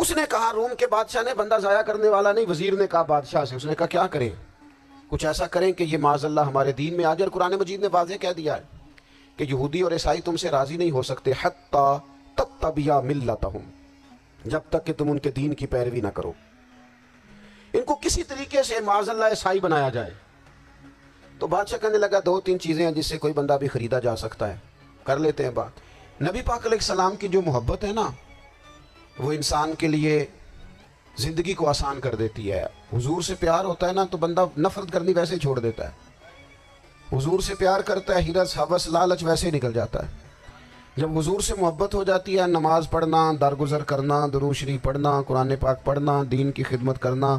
اس نے کہا روم کے بادشاہ نے، بندہ ضائع کرنے والا نہیں، وزیر نے کہا بادشاہ سے، اس نے کہا کیا کریں؟ کچھ ایسا کریں کہ یہ معاذ اللہ ہمارے دین میں آ جائے۔ اور قرآن مجید نے واضح کہہ دیا ہے کہ یہودی اور عیسائی تم سے راضی نہیں ہو سکتے حتی تتبع ملتہم، جب تک کہ تم ان کے دین کی پیروی نہ کرو۔ ان کو کسی طریقے سے معاذ اللہ عیسائی بنایا جائے۔ تو بادشاہ کہنے لگا دو تین چیزیں ہیں جس سے کوئی بندہ بھی خریدا جا سکتا ہے، کر لیتے ہیں بات۔ نبی پاک علیہ السلام کی جو محبت ہے نا، وہ انسان کے لیے زندگی کو آسان کر دیتی ہے۔ حضور سے پیار ہوتا ہے نا تو بندہ نفرت کرنی ویسے ہی چھوڑ دیتا ہے۔ حضور سے پیار کرتا ہے، ہرس حوث لالچ ویسے ہی نکل جاتا ہے۔ جب حضور سے محبت ہو جاتی ہے، نماز پڑھنا، درگزر کرنا، درود شریف پڑھنا، قرآن پاک پڑھنا، دین کی خدمت کرنا،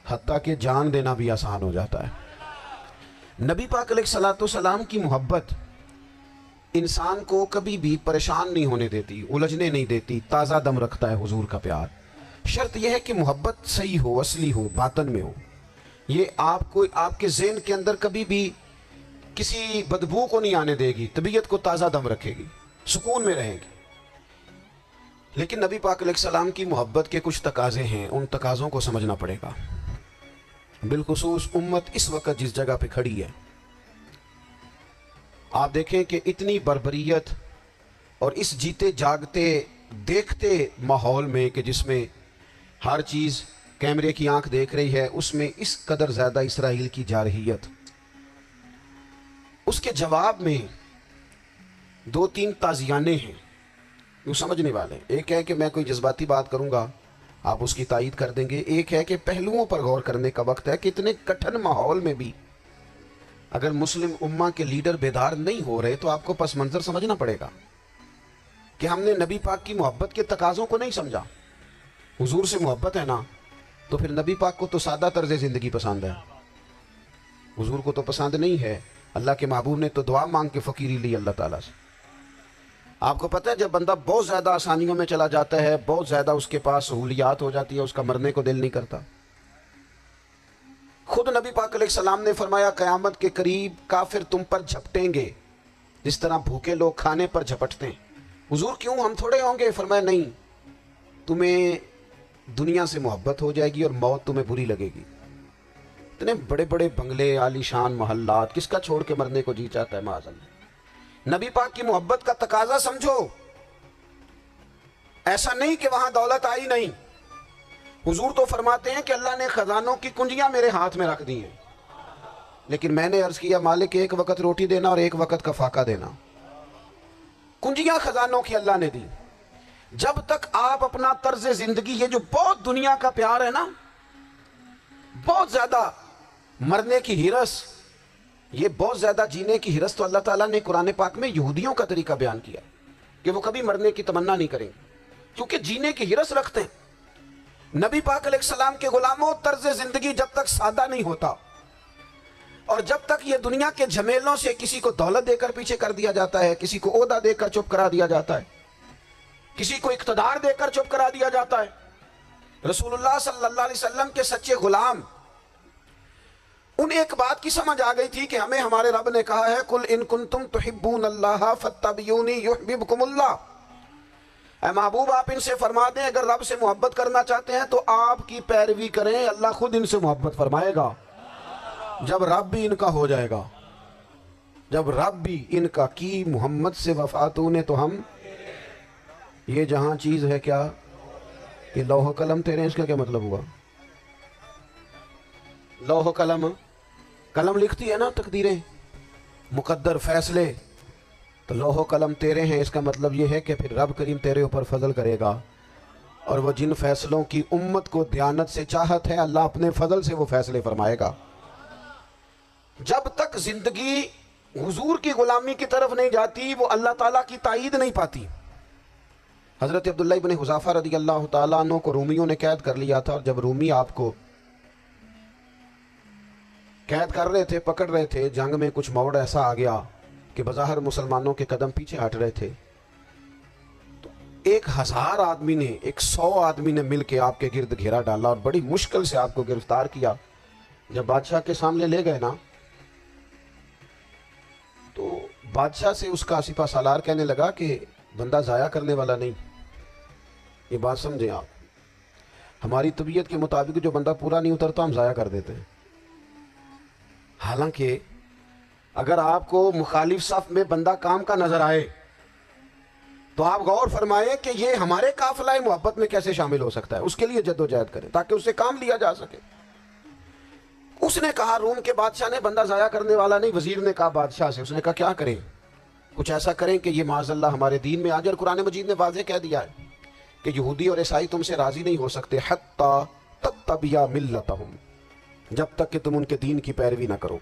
حتیٰ کہ جان دینا بھی آسان ہو جاتا ہے۔ نبی پاک علیہ الصلوۃ والسلام کی محبت انسان کو کبھی بھی پریشان نہیں ہونے دیتی، الجھنے نہیں دیتی، تازہ دم رکھتا ہے حضور کا پیار۔ شرط یہ ہے کہ محبت صحیح ہو، اصلی ہو، باطن میں ہو۔ یہ آپ کے ذہن کے اندر کبھی بھی کسی بدبو کو نہیں آنے دے گی، طبیعت کو تازہ دم رکھے گی، سکون میں رہیں گی۔ لیکن نبی پاک علیہ السلام کی محبت کے کچھ تقاضے ہیں، ان تقاضوں کو سمجھنا پڑے گا، بالخصوص امت اس وقت جس جگہ پہ کھڑی ہے۔ آپ دیکھیں کہ اتنی بربریت اور اس جیتے جاگتے دیکھتے ماحول میں کہ جس میں ہر چیز کیمرے کی آنکھ دیکھ رہی ہے، اس میں اس قدر زیادہ اسرائیل کی جارحیت، اس کے جواب میں دو تین تازیانے ہیں جو سمجھنے والے۔ ایک ہے کہ میں کوئی جذباتی بات کروں گا، آپ اس کی تائید کر دیں گے۔ ایک ہے کہ پہلوؤں پر غور کرنے کا وقت ہے کہ اتنے کٹھن ماحول میں بھی اگر مسلم امہ کے لیڈر بیدار نہیں ہو رہے تو آپ کو پس منظر سمجھنا پڑے گا کہ ہم نے نبی پاک کی محبت کے تقاضوں کو نہیں سمجھا۔ حضور سے محبت ہے نا تو پھر نبی پاک کو تو سادہ طرز زندگی پسند ہے، حضور کو تو پسند نہیں ہے۔ اللہ کے محبوب نے تو دعا مانگ کے فقیری لی اللہ تعالیٰ سے۔ آپ کو پتہ ہے جب بندہ بہت زیادہ آسانیوں میں چلا جاتا ہے، بہت زیادہ اس کے پاس سہولیات ہو جاتی ہے، اس کا مرنے کو دل نہیں کرتا۔ خود نبی پاک علیہ السلام نے فرمایا قیامت کے قریب کافر تم پر جھپٹیں گے جس طرح بھوکے لوگ کھانے پر جھپٹتے ہیں۔ حضور کیوں، ہم تھوڑے ہوں گے؟ فرمایا نہیں، تمہیں دنیا سے محبت ہو جائے گی اور موت تمہیں بری لگے گی۔ اتنے بڑے بڑے بنگلے، عالی شان محلات، کس کا چھوڑ کے مرنے کو جی چاہتا ہے معاذ اللہ۔ نبی پاک کی محبت کا تقاضا سمجھو، ایسا نہیں کہ وہاں دولت آئی نہیں۔ حضور تو فرماتے ہیں کہ اللہ نے خزانوں کی کنجیاں میرے ہاتھ میں رکھ دی ہیں، لیکن میں نے عرض کیا مالک ایک وقت روٹی دینا اور ایک وقت کا فاقہ دینا۔ کنجیاں خزانوں کی اللہ نے دی۔ جب تک آپ اپنا طرز زندگی، یہ جو بہت دنیا کا پیار ہے نا، بہت زیادہ مرنے کی ہرس، یہ بہت زیادہ جینے کی ہرس، تو اللہ تعالیٰ نے قرآن پاک میں یہودیوں کا طریقہ بیان کیا کہ وہ کبھی مرنے کی تمنا نہیں کریں گے کیونکہ جینے کی ہرس رکھتے ہیں۔ نبی پاک علیہ السلام کے غلاموں، طرز زندگی جب تک سادہ نہیں ہوتا اور جب تک یہ دنیا کے جھمیلوں سے کسی کو دولت دے کر پیچھے کر دیا جاتا ہے، کسی کو عہدہ دے کر چپ کرا دیا جاتا ہے، کسی کو اقتدار دے کر چپ کرا دیا جاتا ہے، رسول اللہ صلی اللہ علیہ وسلم کے سچے غلام انہیں ایک بات کی سمجھ آ گئی تھی کہ ہمیں ہمارے رب نے کہا ہے قل ان کنتم تحبون اللہ فاتبعونی یحببکم اللہ۔ اے محبوب آپ ان سے فرما دیں اگر رب سے محبت کرنا چاہتے ہیں تو آپ کی پیروی کریں، اللہ خود ان سے محبت فرمائے گا۔ جب رب بھی ان کا ہو جائے گا، جب رب بھی ان کا کی محمد سے وفاتوں نے تو ہم، یہ جہاں چیز ہے کیا، یہ لوح و قلم تیرے، اس کا کیا مطلب ہوا؟ لوح و قلم، قلم لکھتی ہے نا تقدیریں، مقدر فیصلے، تو لوح و قلم تیرے ہیں، اس کا مطلب یہ ہے کہ پھر رب کریم تیرے اوپر فضل کرے گا، اور وہ جن فیصلوں کی امت کو دیانت سے چاہت ہے اللہ اپنے فضل سے وہ فیصلے فرمائے گا۔ جب تک زندگی حضور کی غلامی کی طرف نہیں جاتی وہ اللہ تعالیٰ کی تائید نہیں پاتی۔ حضرت عبداللہ ابن حذافہ رضی اللہ تعالیٰ عنہ کو رومیوں نے قید کر لیا تھا، اور جب رومی آپ کو قید کر رہے تھے، پکڑ رہے تھے، جنگ میں کچھ موڑ ایسا آ گیا کہ بظاہر مسلمانوں کے قدم پیچھے ہٹ رہے تھے، تو 1000 آدمی نے، 100 آدمی نے مل کے آپ کے گرد گھیرا ڈالا اور بڑی مشکل سے آپ کو گرفتار کیا۔ جب بادشاہ کے سامنے لے گئے نا تو بادشاہ سے اس کا سپہ سالار کہنے لگا کہ بندہ ضائع کرنے والا نہیں، یہ بات سمجھیں آپ، ہماری طبیعت کے مطابق جو بندہ پورا نہیں اترتا ہم ضائع کر دیتے ہیں. حالانکہ اگر آپ کو مخالف صف میں بندہ کام کا نظر آئے تو آپ غور فرمائیں کہ یہ ہمارے قافلہ محبت میں کیسے شامل ہو سکتا ہے. اس کے لیے جد و جہد کریں تاکہ اس سے کام لیا جا سکے. اس نے کہا روم کے بادشاہ نے بندہ ضائع کرنے والا نہیں. وزیر نے کہا بادشاہ سے, اس نے کہا کیا کریں؟ کچھ ایسا کریں کہ یہ معاذ اللہ ہمارے دین میں آ جائے. اور قرآن مجید نے واضح کہہ دیا ہے کہ یہودی اور عیسائی تم سے راضی نہیں ہو سکتے حتی تتبع ملتہم, جب تک کہ تم ان کے دین کی پیروی نہ کرو.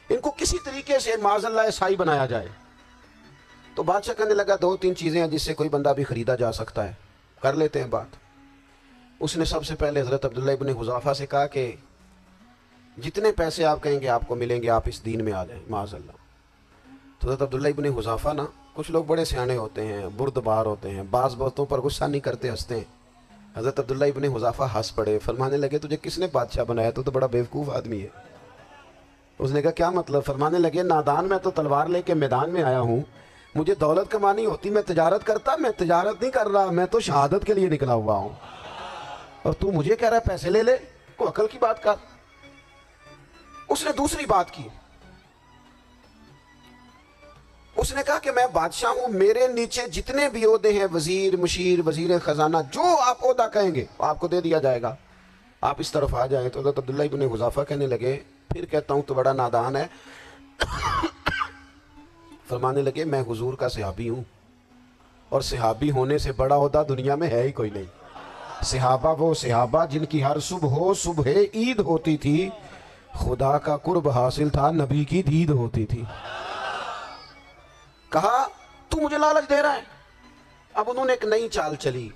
ان کو کسی طریقے سے معاذ اللہ عیسائی بنایا جائے. تو بادشاہ کہنے لگا 2-3 چیزیں ہیں جس سے کوئی بندہ بھی خریدا جا سکتا ہے, کر لیتے ہیں بات. اس نے سب سے پہلے حضرت عبداللہ ابن حذافہ سے کہا کہ جتنے پیسے آپ کہیں گے آپ کو ملیں گے, آپ اس دین میں آ جائیں معاذ اللہ. تو حضرت عبداللہ ابن حذافہ نا, کچھ لوگ بڑے سیانے ہوتے ہیں, بردبار ہوتے ہیں, بعض باتوں پر غصہ نہیں کرتے, ہنستے ہیں. حضرت عبداللہ ابن حذافہ ہنس پڑے, فرمانے لگے تجھے کس نے بادشاہ بنایا؟ تو بڑا بیوقوف آدمی ہے. اس نے کہا کیا مطلب؟ فرمانے لگے نادان, میں تو تلوار لے کے میدان میں آیا ہوں, مجھے دولت کمانی ہوتی میں تجارت کرتا. میں تجارت نہیں کر رہا, میں تو شہادت کے لیے نکلا ہوا ہوں, اور تو مجھے کہہ رہا ہے پیسے لے لے. کو عقل کی بات کر. اس نے دوسری بات کی, اس نے کہا کہ میں بادشاہ ہوں, میرے نیچے جتنے بھی عہدے ہیں, وزیر, مشیر, وزیر خزانہ, جو آپ عہدہ کہیں گے آپ کو دے دیا جائے گا, آپ اس طرف آ جائیں. تو حضرت عبداللہ ابن حذافہ کہنے لگے پھر کہتا ہوں تو بڑا نادان ہے. فرمانے لگے میں حضور کا صحابی ہوں, اور صحابی ہونے سے بڑا عہدہ دنیا میں ہے ہی کوئی نہیں. صحابہ وہ صحابہ جن کی ہر صبح عید ہوتی تھی, خدا کا قرب حاصل تھا, نبی کی دید ہوتی تھی. کہا تو مجھے لالچ دے رہا ہے. اب انہوں نے ایک نئی چال چلی.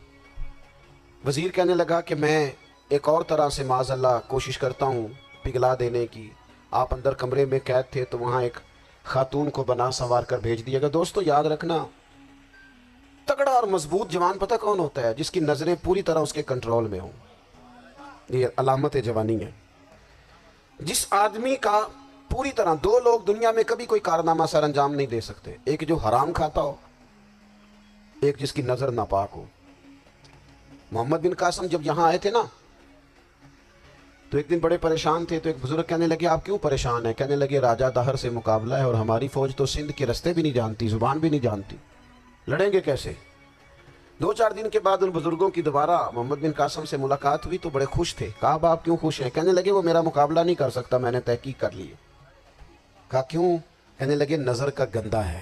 وزیر کہنے لگا کہ میں ایک اور طرح سے معاذ اللہ کوشش کرتا ہوں پگھلا دینے کی. آپ اندر کمرے میں قید تھے تو وہاں ایک خاتون کو بنا سنوار کر بھیج دیا گیا. دوستو یاد رکھنا, تگڑا اور مضبوط جوان پتہ کون ہوتا ہے؟ جس کی نظریں پوری طرح اس کے کنٹرول میں ہوں. یہ علامت جوانی ہے. جس آدمی کا پوری طرح, 2 لوگ دنیا میں کبھی کوئی کارنامہ سر انجام نہیں دے سکتے, ایک جو حرام کھاتا ہو, ایک جس کی نظر ناپاک ہو. محمد بن قاسم جب یہاں آئے تھے نا تو ایک دن بڑے پریشان تھے. تو ایک بزرگ کہنے لگے آپ کیوں پریشان ہیں؟ کہنے لگے راجہ دہر سے مقابلہ ہے, اور ہماری فوج تو سندھ کے رستے بھی نہیں جانتی, زبان بھی نہیں جانتی, لڑیں گے کیسے؟ 2-4 دن کے بعد ان بزرگوں کی دوبارہ محمد بن قاسم سے ملاقات ہوئی تو بڑے خوش تھے. کہا آپ کیوں خوش ہیں؟ کہنے لگے وہ میرا مقابلہ نہیں کر سکتا, میں نے تحقیق کر لی. کہا کیوں؟ کہنے لگے نظر کا گندا ہے,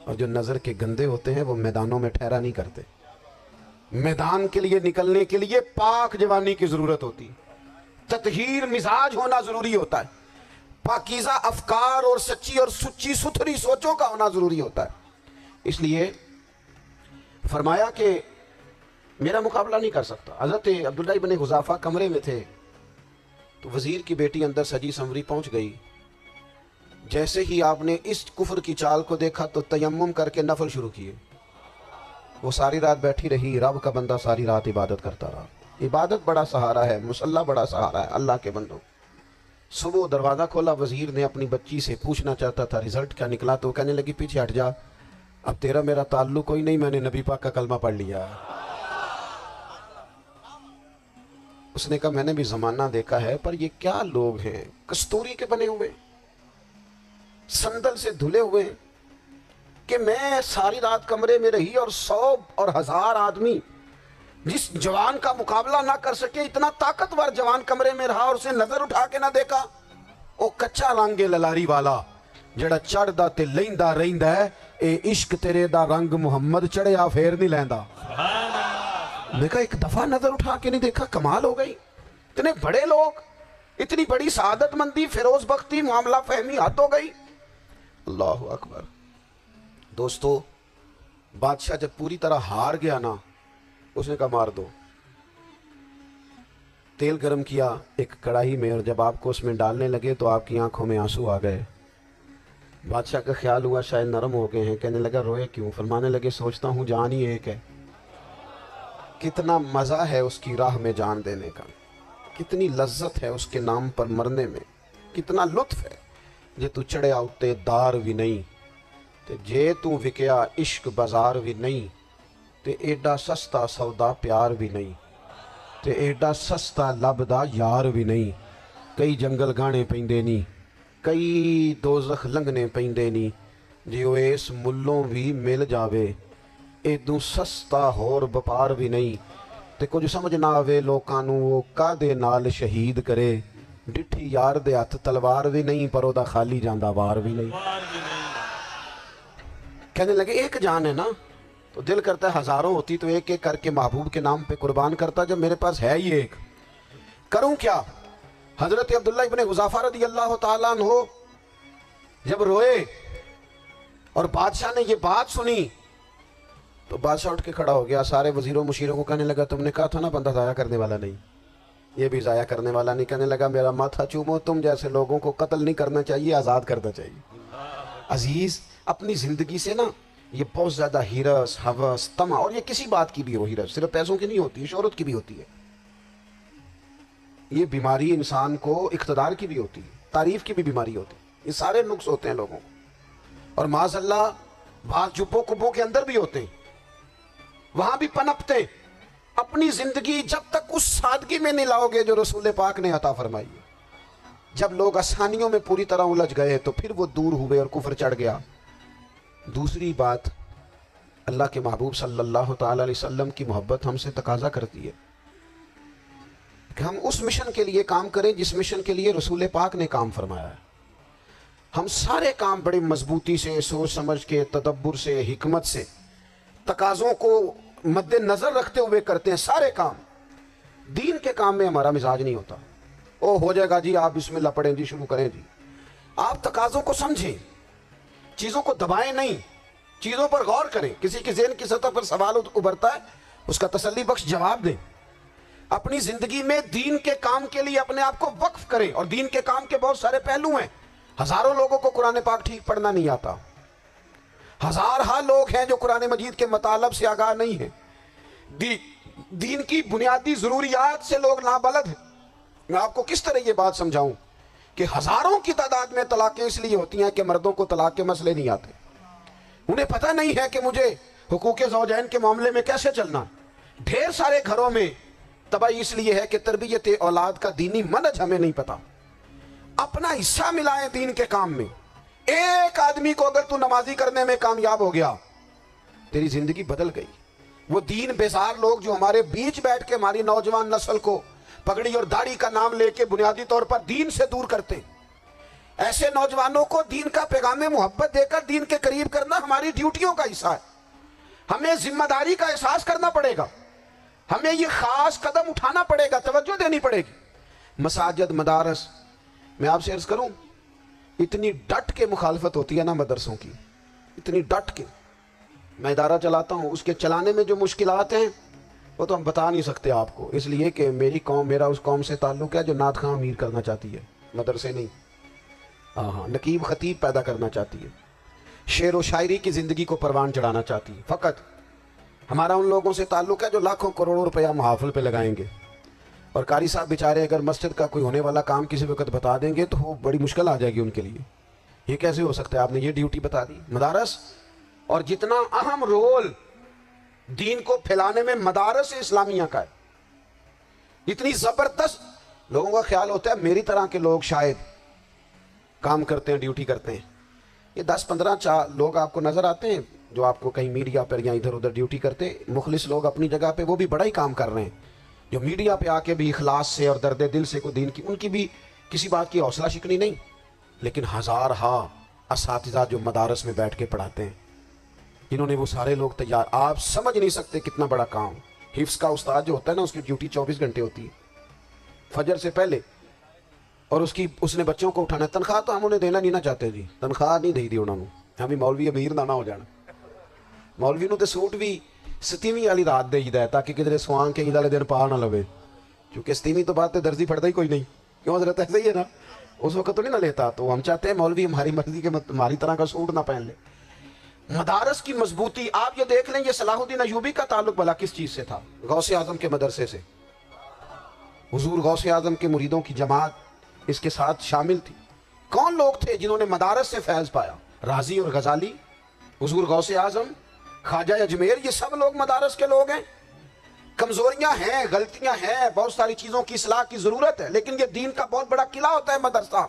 اور جو نظر کے گندے ہوتے ہیں وہ میدانوں میں ٹھہرا نہیں کرتے. میدان کے لیے نکلنے کے لیے پاک جوانی کی ضرورت ہوتی, تطہیر مزاج ہونا ضروری ہوتا ہے, پاکیزہ افکار اور سچی اور سچی ستھری سوچوں کا ہونا ضروری ہوتا ہے. اس لیے فرمایا کہ میرا مقابلہ نہیں کر سکتا. حضرت عبداللہ ابن حذافہ کمرے میں تھے تو وزیر کی بیٹی اندر سجی سنوری پہنچ گئی. جیسے ہی آپ نے اس کفر کی چال کو دیکھا تو تیمم کر کے نفل شروع کیے. وہ ساری رات بیٹھی رہی, رب کا بندہ ساری رات عبادت کرتا رہا. عبادت بڑا سہارا ہے, مصلی بڑا سہارا ہے اللہ کے بندوں. صبح دروازہ کھولا, وزیر نے اپنی بچی سے پوچھنا چاہتا تھا رزلٹ کیا نکلا, تو کہنے لگی پیچھے ہٹ جا, اب تیرا میرا تعلق کوئی نہیں, میں نے نبی پاک کا کلمہ پڑھ لیا. اس نے کہا میں نے بھی زمانہ دیکھا ہے, پر یہ کیا لوگ ہیں, کستوری کے بنے ہوئے, سندل سے دھلے ہوئے, کہ میں ساری رات کمرے میں رہی اور 100 اور 1000 آدمی جس جوان کا مقابلہ نہ کر سکے, اتنا طاقتور جوان کمرے میں رہا اور اسے نظر اٹھا کے نہ دیکھا. او کچا رنگ للاری والا جڑا چڑھدا تے لیندا رہندا ہے, اے عشق تیرے دا رنگ محمد چڑھیا پھر نہیں لیندا. میں کہا ایک دفعہ نظر اٹھا کے نہیں دیکھا, کمال ہو گئی. اتنے بڑے لوگ, اتنی بڑی سعادت مندی, فیروز بختی, معاملہ فہمی, حد ہو گئی. اللہ اکبر. دوستو بادشاہ جب پوری طرح ہار گیا نا, اس نے کہا مار دو. تیل گرم کیا ایک کڑاہی میں, اور جب آپ کو اس میں ڈالنے لگے تو آپ کی آنکھوں میں آنسو آ گئے. بادشاہ کا خیال ہوا شاید نرم ہو گئے ہیں. کہنے لگا روئے کیوں؟ فرمانے لگے سوچتا ہوں جان ہی ایک ہے, کتنا مزہ ہے اس کی راہ میں جان دینے کا, کتنی لذت ہے اس کے نام پر مرنے میں, کتنا لطف ہے. جے تو چڑھیا اتے دار بھی نہیں, تے جے تو وکیا عشق بازار بھی نہیں, تے ایڈا سستا سودا پیار بھی نہیں. تے ایڈا سستا لبدا یار بھی نہیں، کئی جنگل گانے پیندے نہیں، کئی دوزخ لنگنے پیندے نہیں، جی وہ اس ملوں بھی مل جاوے ایدوں سستا ہور بپار بھی نہیں، تے کچھ سمجھ نہ آوے لوکاں نوں وہ کادے نال شہید کرے، ڈٹھی یار دے ہاتھ تلوار بھی نہیں پر او دا خالی جاندہ وار بھی نہیں۔ کہنے لگے ایک جان ہے نا، تو دل کرتا ہے ہزاروں ہوتی تو ایک ایک کر کے محبوب کے نام پہ قربان کرتا، جب میرے پاس ہے ہی ایک، کروں کیا؟ حضرت عبداللہ ابن حذافہ رضی اللہ تعالیٰ عنہ جب روئے اور بادشاہ نے یہ بات سنی تو بادشاہ اٹھ کے کھڑا ہو گیا، سارے وزیروں مشیروں کو کہنے لگا تم نے کہا تھا نا بندہ ضائع کرنے والا نہیں، یہ بھی ضائع کرنے والا نہیں۔ کہنے لگا میرا ماتھا چومو، تم جیسے لوگوں کو قتل نہیں کرنا چاہیے، آزاد کرنا چاہیے۔ عزیز اپنی زندگی سے نا یہ بہت زیادہ ہرس، ہوس، طمع، اور یہ کسی بات کی بھی ہو، ہرس صرف پیسوں کی نہیں ہوتی، شہرت کی بھی ہوتی ہے، یہ بیماری انسان کو اقتدار کی بھی ہوتی ہے، تعریف کی بھی بیماری ہوتی ہے، یہ سارے نقص ہوتے ہیں لوگوں کو، اور معاذ اللہ بعض جبوں کبوں کے اندر بھی ہوتے ہیں، وہاں بھی پنپتے ہیں۔ اپنی زندگی جب تک اس سادگی میں نہیں لاؤ گے جو رسول پاک نے عطا فرمائی ہے، جب لوگ آسانیوں میں پوری طرح الجھ گئے تو پھر وہ دور ہوئے اور کفر چڑھ گیا۔ دوسری بات، اللہ کے محبوب صلی اللہ تعالی علیہ وسلم کی محبت ہم سے تقاضا کرتی ہے کہ ہم اس مشن کے لیے کام کریں جس مشن کے لیے رسول پاک نے کام فرمایا ہے۔ ہم سارے کام بڑے مضبوطی سے، سوچ سمجھ کے، تدبر سے، حکمت سے، تقاضوں کو مد نظر رکھتے ہوئے کرتے ہیں سارے کام۔ دین کے کام میں ہمارا مزاج نہیں ہوتا، او ہو جائے گا جی آپ بسم اللہ پڑھیں جی، شروع کریں جی۔ آپ تقاضوں کو سمجھیں، چیزوں کو دبائیں نہیں، چیزوں پر غور کریں۔ کسی کی ذہن کی سطح پر سوال ابھرتا ہے، اس کا تسلی بخش جواب دیں۔ اپنی زندگی میں دین کے کام کے لیے اپنے آپ کو وقف کریں، اور دین کے کام کے بہت سارے پہلو ہیں۔ ہزاروں لوگوں کو قرآن پاک ٹھیک پڑھنا نہیں آتا، ہزارہا لوگ ہیں جو قرآن مجید کے مطالب سے آگاہ نہیں ہیں، دین کی بنیادی ضروریات سے لوگ نابلد ہیں۔ میں آپ کو کس طرح یہ بات سمجھاؤں کہ ہزاروں کی تعداد میں طلاقیں اس لیے ہوتی ہیں کہ مردوں کو طلاق کے مسئلے نہیں آتے، انہیں پتہ نہیں ہے کہ مجھے حقوق زوجین کے معاملے میں کیسے چلنا۔ ڈھیر سارے گھروں میں تباہی اس لیے ہے کہ تربیت اولاد کا دینی منہج ہمیں نہیں پتا۔ اپنا حصہ ملائیں دین کے کام میں۔ ایک آدمی کو اگر تو نمازی کرنے میں کامیاب ہو گیا، تیری زندگی بدل گئی۔ وہ دین بیزار لوگ جو ہمارے بیچ بیٹھ کے ہماری نوجوان نسل کو پگڑی اور داڑھی کا نام لے کے بنیادی طور پر دین سے دور کرتے ہیں، ایسے نوجوانوں کو دین کا پیغام محبت دے کر دین کے قریب کرنا ہماری ڈیوٹیوں کا حصہ ہے۔ ہمیں ذمہ داری کا احساس کرنا پڑے گا، ہمیں یہ خاص قدم اٹھانا پڑے گا، توجہ دینی پڑے گی۔ مساجد، مدارس، میں آپ سے عرض کروں، اتنی ڈٹ کے مخالفت ہوتی ہے نا مدرسوں کی، اتنی ڈٹ کے۔ میں ادارہ چلاتا ہوں، اس کے چلانے میں جو مشکلات ہیں وہ تو ہم بتا نہیں سکتے آپ کو، اس لیے کہ میری قوم، میرا اس قوم سے تعلق ہے جو نعت خواں امیر کرنا چاہتی ہے، مدرسے نہیں۔ ہاں، نقیب خطیب پیدا کرنا چاہتی ہے، شعر و شاعری کی زندگی کو پروان چڑھانا چاہتی ہے۔ فقط ہمارا ان لوگوں سے تعلق ہے جو لاکھوں کروڑوں روپیہ محافل پہ لگائیں گے، اور قاری صاحب بیچارے اگر مسجد کا کوئی ہونے والا کام کسی وقت بتا دیں گے تو وہ بڑی مشکل آ جائے گی ان کے لیے۔ یہ کیسے ہو سکتا ہے، آپ نے یہ ڈیوٹی بتا دی؟ مدارس، اور جتنا اہم رول دین کو پھیلانے میں مدارس اسلامیہ کا ہے، اتنی زبردست، لوگوں کا خیال ہوتا ہے میری طرح کے لوگ شاید کام کرتے ہیں، ڈیوٹی کرتے ہیں۔ یہ 10-15 لوگ آپ کو نظر آتے ہیں جو آپ کو کہیں میڈیا پر یا ادھر ادھر ڈیوٹی کرتے، مخلص لوگ اپنی جگہ پہ، وہ بھی بڑا ہی کام کر رہے ہیں، جو میڈیا پہ آ کے بھی اخلاص سے اور درد دل سے کوئی دین کی، ان کی بھی کسی بات کی حوصلہ شکنی نہیں، لیکن ہزارہا اساتذہ جو مدارس میں بیٹھ کے پڑھاتے ہیں، جنہوں نے وہ سارے لوگ تیار، آپ سمجھ نہیں سکتے کتنا بڑا کام۔ حفظ کا استاد جو ہوتا ہے نا، اس کی ڈیوٹی 24 گھنٹے ہوتی ہے، فجر سے پہلے، اور اس نے بچوں کو اٹھانا ہے۔ تنخواہ تو ہم انہیں دینا نہیں نہ چاہتے جی، تنخواہ نہیں دی انہوں نے، ہمیں مولوی امیر نہ ہو جانا۔ مولوی نو تے سوٹ بھی 27ویں والی رات دے ہی تاکہ کدھر سوان کے عید والے دن پا نہ لوے، کیونکہ 27ویں تو بعد درزی پھڑتا ہی کوئی نہیں، کیوں حضرت ایسے ہی ہے نا، اس وقت تو نہیں نہ لیتا، تو ہم چاہتے ہیں مولوی ہماری مرضی کے ہماری طرح کا سوٹ نہ پہن لے۔ مدارس کی مضبوطی آپ یہ دیکھ لیں، یہ صلاح الدین ایوبی کا تعلق بھلا کس چیز سے تھا؟ غوث اعظم کے مدرسے سے۔ حضور غوث اعظم کے مریدوں کی جماعت اس کے ساتھ شامل تھی۔ کون لوگ تھے جنہوں نے مدارس سے فیض پایا؟ رازی اور غزالی، حضور غوث اعظم، خواجہ اجمیر، یہ سب لوگ مدارس کے لوگ ہیں۔ کمزوریاں ہیں، غلطیاں ہیں، بہت ساری چیزوں کی اصلاح کی ضرورت ہے، لیکن یہ دین کا بہت بڑا قلعہ ہوتا ہے مدرسہ،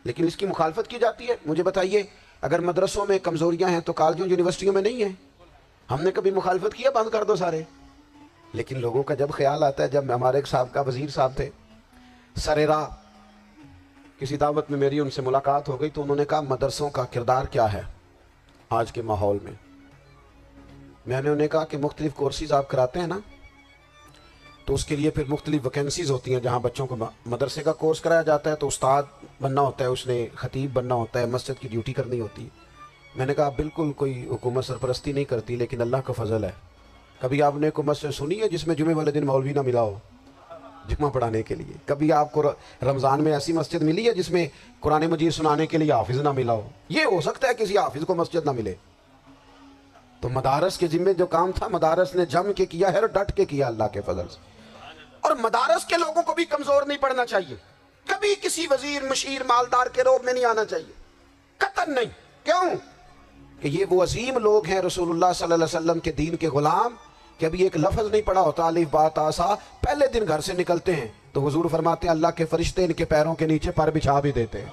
لیکن اس کی مخالفت کی جاتی ہے۔ مجھے بتائیے، اگر مدرسوں میں کمزوریاں ہیں تو کالجوں یونیورسٹیوں میں نہیں ہیں؟ ہم نے کبھی مخالفت کیا بند کر دو سارے؟ لیکن لوگوں کا جب خیال آتا ہے، جب ہمارے ایک سابقہ وزیر صاحب تھے سر راہ، کسی دعوت میں میری ان سے ملاقات ہو گئی تو انہوں نے کہا مدرسوں کا کردار کیا ہے آج کے ماحول میں؟ میں نے انہیں کہا کہ مختلف کورسز آپ کراتے ہیں نا، تو اس کے لیے پھر مختلف ویکینسیز ہوتی ہیں جہاں بچوں کو مدرسے کا کورس کرایا جاتا ہے تو استاد بننا ہوتا ہے، اس نے خطیب بننا ہوتا ہے، مسجد کی ڈیوٹی کرنی ہوتی ہے۔ میں نے کہا بالکل کوئی حکومت سرپرستی نہیں کرتی، لیکن اللہ کا فضل ہے، کبھی آپ نے کوئی مسجد سنی ہے جس میں جمعے والے دن مولوی نہ ملا ہو جمعہ پڑھانے کے لیے؟ کبھی آپ کو رمضان میں ایسی مسجد ملی ہے جس میں قرآن مجید سنانے کے لیے حافظ نہ ملا ہو؟ یہ ہو سکتا ہے کسی حافظ کو مسجد نہ ملے۔ تو مدارس کے ذمے جو کام تھا مدارس نے جم کے کیا ہے اور ڈٹ کے کیا اللہ کے فضل سے۔ اور مدارس کے لوگوں کو بھی کمزور نہیں پڑنا چاہیے، کبھی کسی وزیر مشیر مالدار کے روب میں نہیں آنا چاہیے، قطعاً نہیں۔ کیوں کہ یہ وہ عظیم لوگ ہیں رسول اللہ صلی اللہ علیہ وسلم کے دین کے غلام، کہ ابھی ایک لفظ نہیں پڑا ہوتا الف با تا سا، پہلے دن گھر سے نکلتے ہیں تو حضور فرماتے ہیں اللہ کے فرشتے ان کے پیروں کے نیچے پر بچھا بھی دیتے ہیں،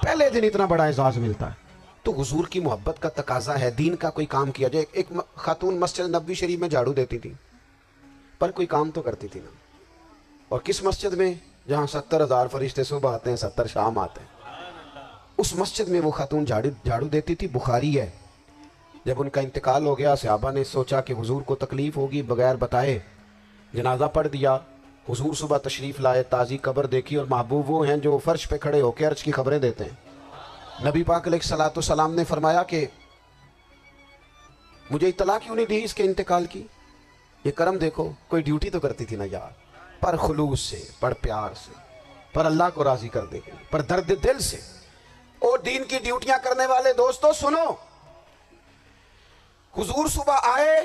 پہلے دن اتنا بڑا اعزاز ملتا ہے۔ تو حضور کی محبت کا تقاضا ہے، دین کا کوئی کام کیا جائے۔ ایک خاتون مسجد نبوی شریف میں جھاڑو دیتی تھی پر کوئی کام تو کرتی تھی نا، اور کس مسجد میں؟ جہاں 70,000 فرشتے صبح آتے ہیں 70 شام آتے ہیں، اس مسجد میں وہ خاتون جھاڑو دیتی تھی۔ بخاری ہے، جب ان کا انتقال ہو گیا صحابہ نے سوچا کہ حضور کو تکلیف ہوگی، بغیر بتائے جنازہ پڑھ دیا۔ حضور صبح تشریف لائے، تازی قبر دیکھی، اور محبوب وہ ہیں جو فرش پہ کھڑے ہو کے عرش کی خبریں دیتے ہیں۔ نبی پاک علیہ الصلوۃ والسلام نے فرمایا کہ مجھے اطلاع کیوں نہیں دی اس کے انتقال کی؟ یہ کرم دیکھو، کوئی ڈیوٹی تو کرتی تھی نا یار، پر خلوص سے، پر پیار سے، پر اللہ کو راضی کر دے گی، پر درد دل سے۔ اور دین کی ڈیوٹیاں کرنے والے دوستو سنو، حضور صبح آئے،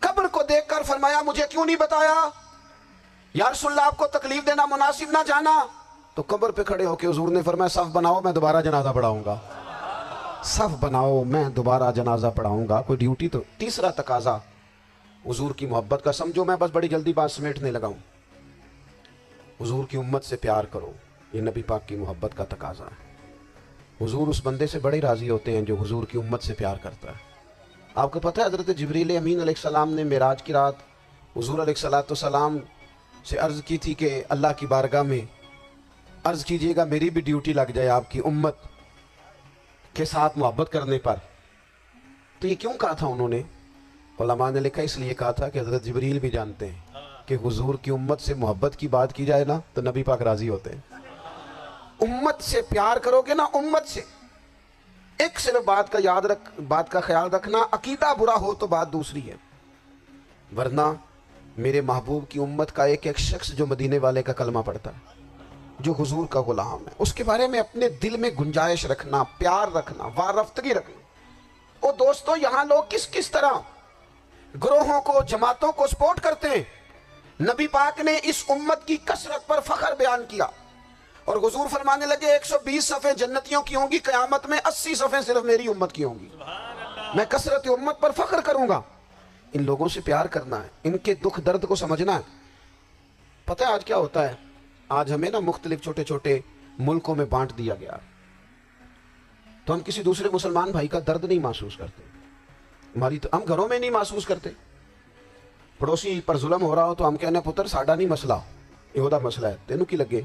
قبر کو دیکھ کر فرمایا مجھے کیوں نہیں بتایا؟ یا رسول اللہ آپ کو تکلیف دینا مناسب نہ جانا؟ تو قبر پہ کھڑے ہو کے حضور نے فرمایا صف بناؤ، میں دوبارہ جنازہ پڑھاؤں گا، صف بناؤ میں دوبارہ جنازہ پڑھاؤں گا۔ کوئی ڈیوٹی تو۔ تیسرا تقاضا حضور کی محبت کا، سمجھو میں بس بڑی جلدی بات سمیٹنے لگا ہوں، حضور کی امت سے پیار کرو، یہ نبی پاک کی محبت کا تقاضا ہے۔ حضور اس بندے سے بڑے راضی ہوتے ہیں جو حضور کی امت سے پیار کرتا ہے۔ آپ کو پتہ ہے حضرت جبریل امین علیہ السلام نے معراج کی رات حضور علیہ الصلوۃ والسلام سے عرض کی تھی کہ اللہ کی بارگاہ میں عرض کیجئے گا میری بھی ڈیوٹی لگ جائے آپ کی امت کے ساتھ محبت کرنے پر۔ تو یہ کیوں کہا تھا انہوں نے؟ علماء نے لکھا اس لیے کہا تھا کہ حضرت جبریل بھی جانتے ہیں کہ حضور کی امت سے محبت کی بات کی جائے نا تو نبی پاک راضی ہوتے ہیں۔ امت سے پیار کرو گے نا، امت سے، ایک صرف بات کا خیال رکھنا، عقیدہ برا ہو تو بات دوسری ہے، ورنہ میرے محبوب کی امت کا ایک ایک شخص جو مدینے والے کا کلمہ پڑھتا ہے، جو حضور کا غلام ہے، اس کے بارے میں اپنے دل میں گنجائش رکھنا، پیار رکھنا، وارفتگی رکھنا۔ اور دوستو یہاں لوگ کس طرح گروہوں کو، جماعتوں کو سپورٹ کرتے ہیں۔ نبی پاک نے اس امت کی کثرت پر فخر بیان کیا، اور حضور فرمانے لگے 120 صفیں جنتیوں کی ہوں گی، قیامت میں 80 صفیں صرف میری امت کی ہوں گی، میں کثرت امت پر فخر کروں گا۔ ان لوگوں سے پیار کرنا ہے، ان کے دکھ درد کو سمجھنا ہے۔ پتہ ہے آج کیا ہوتا ہے؟ آج ہمیں نا مختلف چھوٹے چھوٹے ملکوں میں بانٹ دیا گیا، تو ہم کسی دوسرے مسلمان بھائی کا درد نہیں محسوس کرتے، ہم گھروں میں نہیں محسوس کرتے۔ پڑوسی پر ظلم ہو رہا ہو تو ہم کہنے پتر ساڈا نہیں مسئلہ، یہ وہدا مسئلہ ہے، تینوں کی لگے۔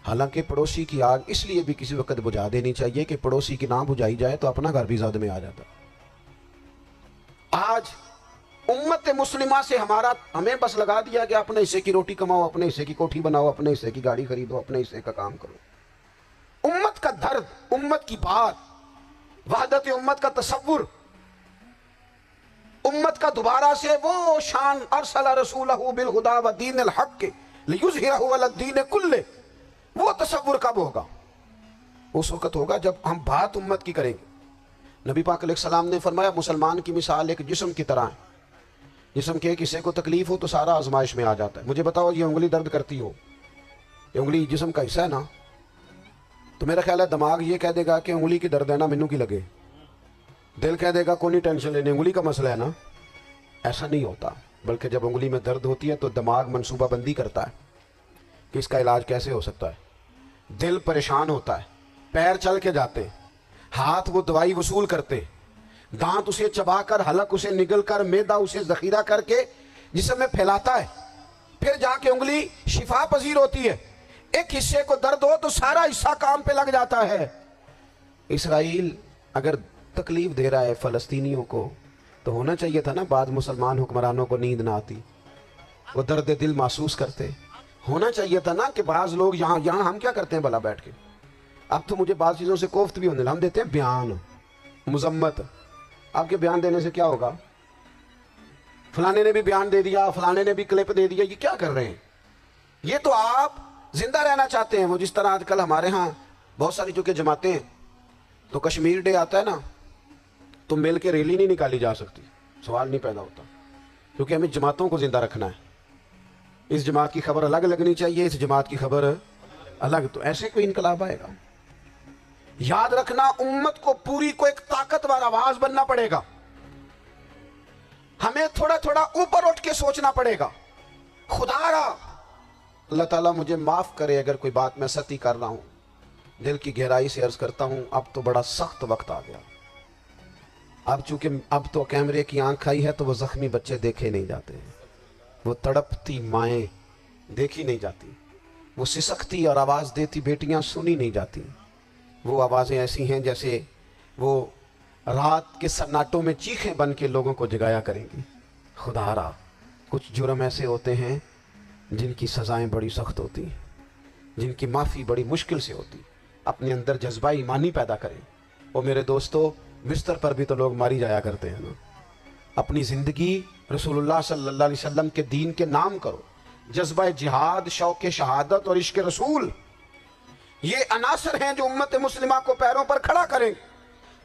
حالانکہ پڑوسی کی آگ اس لیے بھی کسی وقت بجھا دینی چاہیے کہ پڑوسی کی نہ بجھائی جائے تو اپنا گھر بھی زد میں آ جاتا۔ آج امت مسلمہ سے ہمیں بس لگا دیا کہ اپنے حصے کی روٹی کماؤ، اپنے حصے کی کوٹھی بناؤ، اپنے حصے کی گاڑی خریدو، اپنے حصے کا کام کرو۔ امت کا درد، امت کی بات، وحدت امت کا تصور، امت کا دوبارہ سے وہ شان ارسل رسولہ بالہدی ودین الحق لیظہرہ علی الدین کلہ، وہ تصور کب ہوگا؟ اس وقت ہوگا جب ہم بات امت کی کریں گے۔ نبی پاک علیہ السلام نے فرمایا مسلمان کی مثال ایک جسم کی طرح ہے، جسم کے ایک حصے کو تکلیف ہو تو سارا آزمائش میں آ جاتا ہے۔ مجھے بتاؤ یہ انگلی درد کرتی ہو، یہ انگلی جسم کا حصہ ہے نا، تو میرا خیال ہے دماغ یہ کہہ دے گا کہ انگلی کی درد ہے نا مینوں کی لگے، دل کہہ دے گا کوئی نہیں ٹینشن لینے، انگلی کا مسئلہ ہے نا۔ ایسا نہیں ہوتا۔ بلکہ جب انگلی میں درد ہوتی ہے تو دماغ منصوبہ بندی کرتا ہے کہ اس کا علاج کیسے ہو سکتا ہے، دل پریشان ہوتا ہے، پیر چل کے جاتے ہیں، ہاتھ وہ دوائی وصول کرتے، دانت اسے چبا کر، حلق اسے نگل کر، معدہ اسے ذخیرہ کر کے جسم میں پھیلاتا ہے، پھر جا کے انگلی شفا پذیر ہوتی ہے۔ ایک حصے کو درد ہو تو سارا حصہ کام پہ لگ جاتا ہے۔ اسرائیل اگر تکلیف دے رہا ہے فلسطینیوں کو تو ہونا چاہیے تھا نا بعض مسلمان حکمرانوں کو نیند نہ آتی، وہ درد دل محسوس کرتے۔ ہونا چاہیے تھا نا کہ بعض لوگ یہاں ہم کیا کرتے ہیں بھلا بیٹھ کے، اب تو مجھے بعض چیزوں سے کوفت بھی ہونے لگا، ہم دیتے ہیں بیان، مذمت۔ آپ کے بیان دینے سے کیا ہوگا؟ فلانے نے بھی بیان دے دیا، فلانے نے بھی کلپ دے دیا، یہ کیا کر رہے ہیں؟ یہ تو آپ زندہ رہنا چاہتے ہیں۔ وہ جس طرح آج کل ہمارے ہاں بہت ساری جو کہ جماعتیں ہیں، تو کشمیر ڈے آتا ہے نا تو مل کے ریلی نہیں نکالی جا سکتی، سوال نہیں پیدا ہوتا، کیونکہ ہمیں جماعتوں کو زندہ رکھنا ہے۔ اس جماعت کی خبر الگ لگنی چاہیے، اس جماعت کی خبر الگ، تو ایسے کوئی انقلاب آئے گا؟ یاد رکھنا، امت کو پوری کو ایک طاقتور آواز بننا پڑے گا، ہمیں تھوڑا تھوڑا اوپر اٹھ کے سوچنا پڑے گا۔ خدا را اللہ تعالیٰ مجھے معاف کرے اگر کوئی بات میں ستی کر رہا ہوں، دل کی گہرائی سے عرض کرتا ہوں، اب تو بڑا سخت وقت آ گیا۔ اب چونکہ اب تو کیمرے کی آنکھ آئی ہے تو وہ زخمی بچے دیکھے نہیں جاتے، وہ تڑپتی مائیں دیکھی نہیں جاتی، وہ سسکتی اور آواز دیتی بیٹیاں سنی نہیں جاتی۔ وہ آوازیں ایسی ہیں جیسے وہ رات کے سناٹوں میں چیخیں بن کے لوگوں کو جگایا کریں گی۔ خدا را کچھ جرم ایسے ہوتے ہیں جن کی سزائیں بڑی سخت ہوتی ہیں، جن کی معافی بڑی مشکل سے ہوتی۔ اپنے اندر جذبہ ایمانی پیدا کریں۔ اور میرے دوستو، بستر پر بھی تو لوگ ماری جایا کرتے ہیں نا۔ اپنی زندگی رسول اللہ صلی اللہ علیہ وسلم کے دین کے نام کرو۔ جذبہ جہاد، شوق شہادت اور عشق رسول، یہ عناصر ہیں جو امت مسلمہ کو پیروں پر کھڑا کریں۔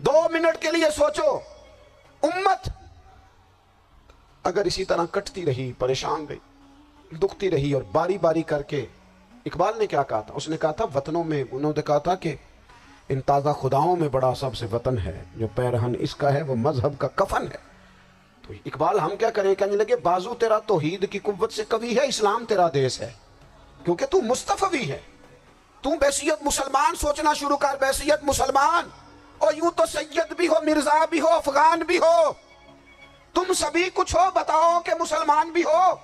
2 منٹ کے لیے سوچو، امت اگر اسی طرح کٹتی رہی، پریشان رہی، دکھتی رہی اور باری باری کر کے، اقبال نے کیا کہا تھا؟ اس نے کہا تھا وطنوں میں، انہوں نے کہا تھا کہ ان تازہ خداؤں میں بڑا سب سے وطن ہے، جو پیرہن اس کا ہے وہ مذہب کا کفن ہے۔ تو اقبال ہم کیا کریں؟ کہنے لگے بازو تیرا توحید کی قوت سے قوی ہے، اسلام تیرا دیس ہے، کیونکہ تو مصطفی ہے۔ تو بحیثیت مسلمان سوچنا شروع کر، بحیثیت مسلمان، اور یوں تو سید بھی ہو، مرزا بھی ہو، افغان بھی ہو، تم سبھی کچھ ہو، بتاؤ کہ مسلمان بھی ہو۔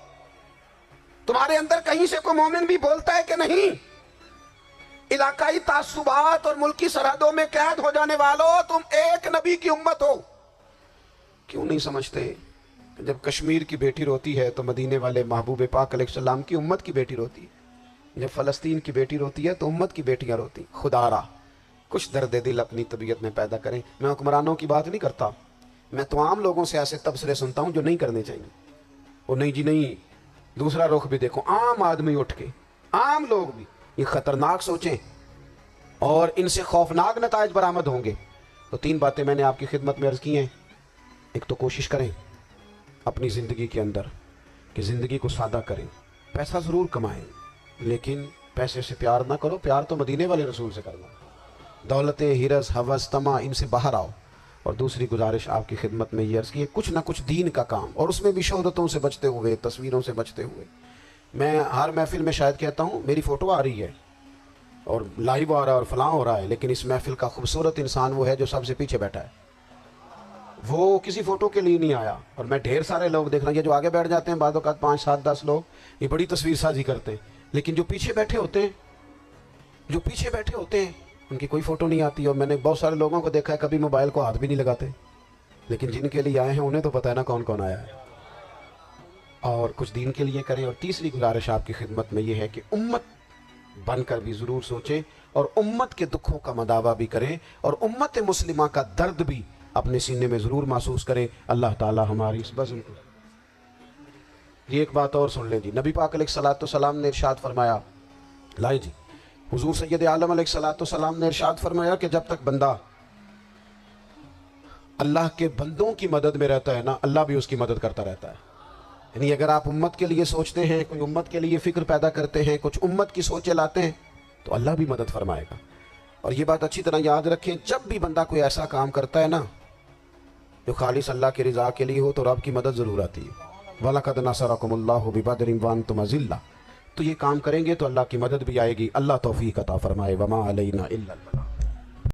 تمہارے اندر کہیں سے کوئی مومن بھی بولتا ہے کہ نہیں؟ علاقائی تعصبات اور ملکی سرحدوں میں قید ہو جانے والوں، تم ایک نبی کی امت ہو۔ کیوں نہیں سمجھتے کہ جب کشمیر کی بیٹی روتی ہے تو مدینے والے محبوب پاک علیہ السلام کی امت کی بیٹی روتی ہے، جب فلسطین کی بیٹی روتی ہے تو امت کی بیٹیاں روتی۔ خدا را کچھ درد دل اپنی طبیعت میں پیدا کریں۔ میں حکمرانوں کی بات نہیں کرتا، میں تو عام لوگوں سے ایسے تبصرے سنتا ہوں جو نہیں کرنے چاہیے۔ وہ نہیں جی نہیں، دوسرا رخ بھی دیکھو، عام آدمی اٹھ کے، عام لوگ بھی یہ خطرناک سوچیں اور ان سے خوفناک نتائج برآمد ہوں گے۔ تو 3 باتیں میں نے آپ کی خدمت میں عرض کی ہیں۔ ایک تو کوشش کریں اپنی زندگی کے اندر کہ زندگی کو سادہ کریں، پیسہ ضرور کمائیں لیکن پیسے سے پیار نہ کرو، پیار تو مدینے والے رسول سے کرنا۔ دولتیں، ہرس، ہوس، طمع، ان سے باہر آؤ۔ اور دوسری گزارش آپ کی خدمت میں یہ عرض کی ہے، کچھ نہ کچھ دین کا کام، اور اس میں بھی شہرتوں سے بچتے ہوئے، تصویروں سے بچتے ہوئے۔ میں ہر محفل میں شاید کہتا ہوں میری فوٹو آ رہی ہے اور لائیو آ رہا ہے اور فلاں ہو رہا ہے، لیکن اس محفل کا خوبصورت انسان وہ ہے جو سب سے پیچھے بیٹھا ہے۔ وہ کسی فوٹو کے لیے نہیں آیا۔ اور میں ڈھیر سارے لوگ دیکھ رہا ہوں، یہ جو آگے بیٹھ جاتے ہیں بعض اوقات 5 7 10 لوگ، یہ بڑی تصویر سازی کرتے ہیں، لیکن جو پیچھے بیٹھے ہوتے ہیں ان کی کوئی فوٹو نہیں آتی۔ اور میں نے بہت سارے لوگوں کو دیکھا ہے کبھی موبائل کو ہاتھ بھی نہیں لگاتے، لیکن جن کے لیے آئے ہیں انہیں تو پتہ ہے نا کون کون آیا ہے۔ اور کچھ دین کے لیے کریں۔ اور تیسری گزارش آپ کی خدمت میں یہ ہے کہ امت بن کر بھی ضرور سوچیں اور امت کے دکھوں کا مداوع بھی کریں اور امت مسلمہ کا درد بھی اپنے سینے میں ضرور محسوس کریں۔ اللہ تعالی ہماری اس بزم کو۔ یہ ایک بات اور سن لیں جی، نبی پاک علیہ الصلوۃ والسلام نے ارشاد فرمایا، لائے جی، حضور سید عالم علیہ الصلوۃ والسلام نے ارشاد فرمایا کہ جب تک بندہ اللہ کے بندوں کی مدد میں رہتا ہے نا، اللہ بھی اس کی مدد کرتا رہتا ہے۔ یعنی اگر آپ امت کے لیے سوچتے ہیں، کوئی امت کے لیے فکر پیدا کرتے ہیں، کچھ امت کی سوچیں لاتے ہیں، تو اللہ بھی مدد فرمائے گا۔ اور یہ بات اچھی طرح یاد رکھیں، جب بھی بندہ کوئی ایسا کام کرتا ہے نا جو خالص اللہ کی رضا کے لیے ہو، تو رب کی مدد ضرور آتی ہے۔ وَلَقَدْ نَصَرَكُمُ اللَّهُ بِبَدْرٍ وَأَنْتُمْ أَذِلَّةٌ، تو یہ کام کریں گے تو اللہ کی مدد بھی آئے گی۔ اللہ توفیق عطا فرمائے۔ وَمَا عَلَيْنَا إِلَّا الْبَلَاغُ۔